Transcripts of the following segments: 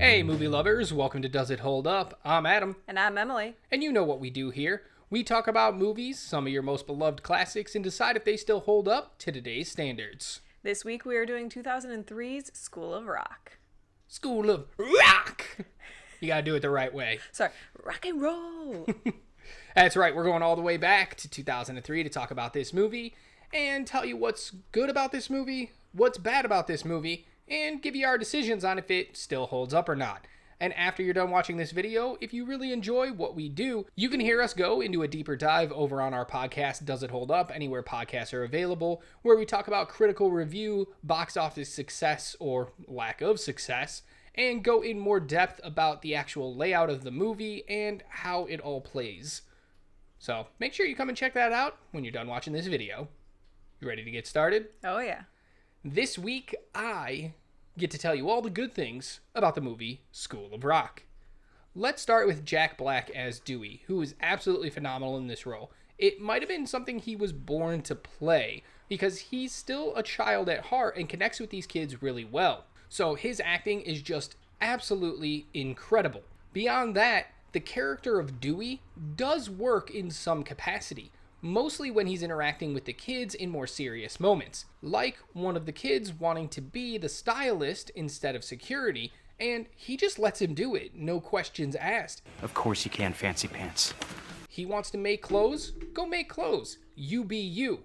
Hey movie lovers, welcome to Does It Hold Up? I'm Adam. And I'm Emily. And you know what we do here. We talk about movies, some of your most beloved classics, and decide if they still hold up to today's standards. This week we are doing 2003's School of Rock. School of Rock! You gotta do it the right way. Sorry, rock and roll! That's right, we're going all the way back to 2003 to talk about this movie and tell you what's good about this movie, what's bad about this movie, and give you our decisions on if it still holds up or not. And after you're done watching this video, if you really enjoy what we do, you can hear us go into a deeper dive over on our podcast, Does It Hold Up, anywhere podcasts are available, where we talk about critical review, box office success or lack of success, and go in more depth about the actual layout of the movie and how it all plays. So make sure you come and check that out when you're done watching this video. You ready to get started? Oh yeah. This week, I get to tell you all the good things about the movie School of Rock. Let's start with Jack Black as Dewey, who is absolutely phenomenal in this role. It might have been something he was born to play, because he's still a child at heart and connects with these kids really well. So his acting is just absolutely incredible. Beyond that, the character of Dewey does work in some capacity, mostly when he's interacting with the kids in more serious moments, like one of the kids wanting to be the stylist instead of security, and he just lets him do it, no questions asked. Of course you can, fancy pants. He wants to make clothes? Go make clothes. You be you.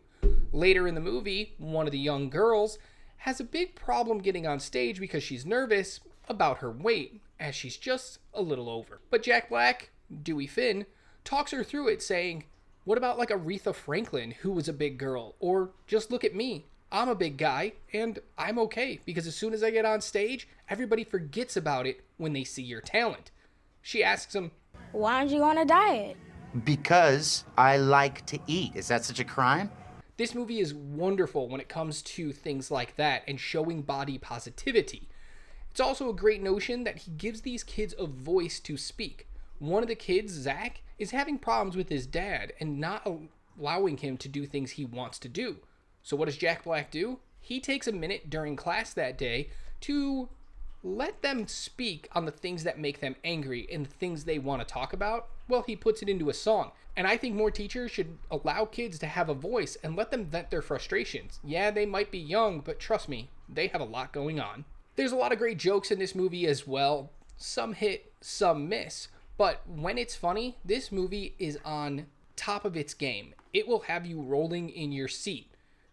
Later in the movie, one of the young girls has a big problem getting on stage because she's nervous about her weight, as she's just a little over. But Jack Black, Dewey Finn, talks her through it, saying, what about like Aretha Franklin, who was a big girl? Or just look at me. I'm a big guy, and I'm okay, because as soon as I get on stage, everybody forgets about it when they see your talent. She asks him, why aren't you on a diet? Because I like to eat. Is that such a crime? This movie is wonderful when it comes to things like that and showing body positivity. It's also a great notion that he gives these kids a voice to speak. One of the kids, Zach, is having problems with his dad and not allowing him to do things he wants to do. So what does Jack Black do? He takes a minute during class that day to let them speak on the things that make them angry and the things they want to talk about. Well, he puts it into a song. And I think more teachers should allow kids to have a voice and let them vent their frustrations. Yeah, they might be young, but trust me, they have a lot going on. There's a lot of great jokes in this movie as well. Some hit, some miss. But when it's funny, this movie is on top of its game. It will have you rolling in your seat.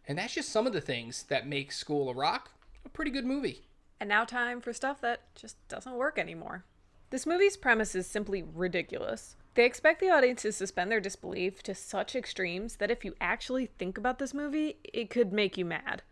And that's just some of the things that make School of Rock a pretty good movie. And now time for stuff that just doesn't work anymore. This movie's premise is simply ridiculous. They expect the audience to suspend their disbelief to such extremes that if you actually think about this movie, it could make you mad.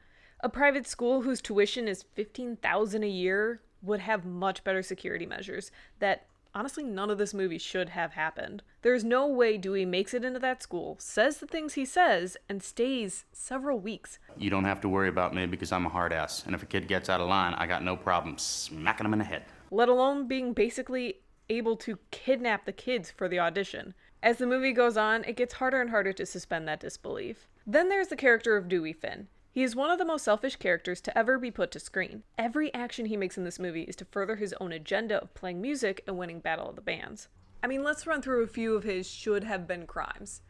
A private school whose tuition is $15,000 a year would have much better security measures that honestly, none of this movie should have happened. There's no way Dewey makes it into that school, says the things he says, and stays several weeks. You don't have to worry about me because I'm a hard ass. And if a kid gets out of line, I got no problem smacking him in the head. Let alone being basically able to kidnap the kids for the audition. As the movie goes on, it gets harder and harder to suspend that disbelief. Then there's the character of Dewey Finn. He is one of the most selfish characters to ever be put to screen. Every action he makes in this movie is to further his own agenda of playing music and winning Battle of the Bands. I mean, let's run through a few of his should-have-been crimes.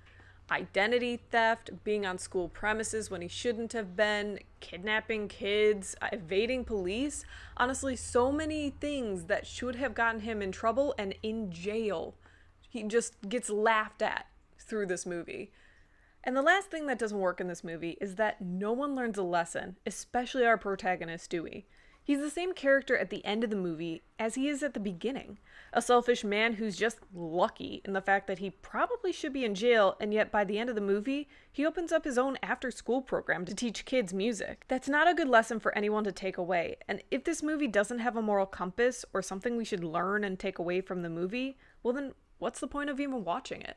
Identity theft, being on school premises when he shouldn't have been, kidnapping kids, evading police. Honestly, so many things that should have gotten him in trouble and in jail. He just gets laughed at through this movie. And the last thing that doesn't work in this movie is that no one learns a lesson, especially our protagonist, Dewey. He's the same character at the end of the movie as he is at the beginning. A selfish man who's just lucky in the fact that he probably should be in jail, and yet by the end of the movie, he opens up his own after-school program to teach kids music. That's not a good lesson for anyone to take away, and if this movie doesn't have a moral compass or something we should learn and take away from the movie, well then, what's the point of even watching it?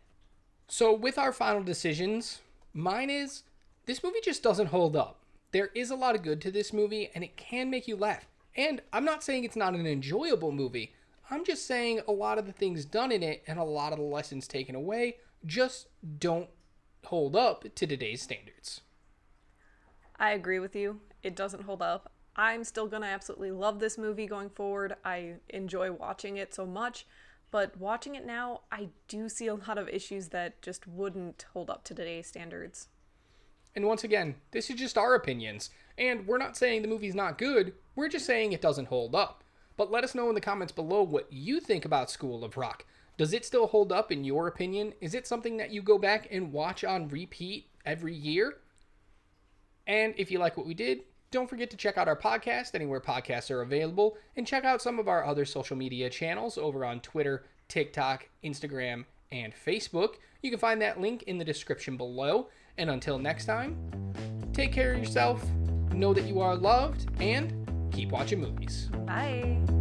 So with our final decisions, mine is, this movie just doesn't hold up. There is a lot of good to this movie, and it can make you laugh. And I'm not saying it's not an enjoyable movie. I'm just saying a lot of the things done in it and a lot of the lessons taken away just don't hold up to today's standards. I agree with you. It doesn't hold up. I'm still gonna absolutely love this movie going forward. I enjoy watching it so much, but watching it now, I do see a lot of issues that just wouldn't hold up to today's standards. And once again, this is just our opinions, and we're not saying the movie's not good, we're just saying it doesn't hold up. But let us know in the comments below what you think about School of Rock. Does it still hold up in your opinion? Is it something that you go back and watch on repeat every year? And if you like what we did, don't forget to check out our podcast anywhere podcasts are available, and check out some of our other social media channels over on Twitter, TikTok, Instagram, and Facebook. You can find that link in the description below. And until next time, take care of yourself, know that you are loved, and keep watching movies. Bye!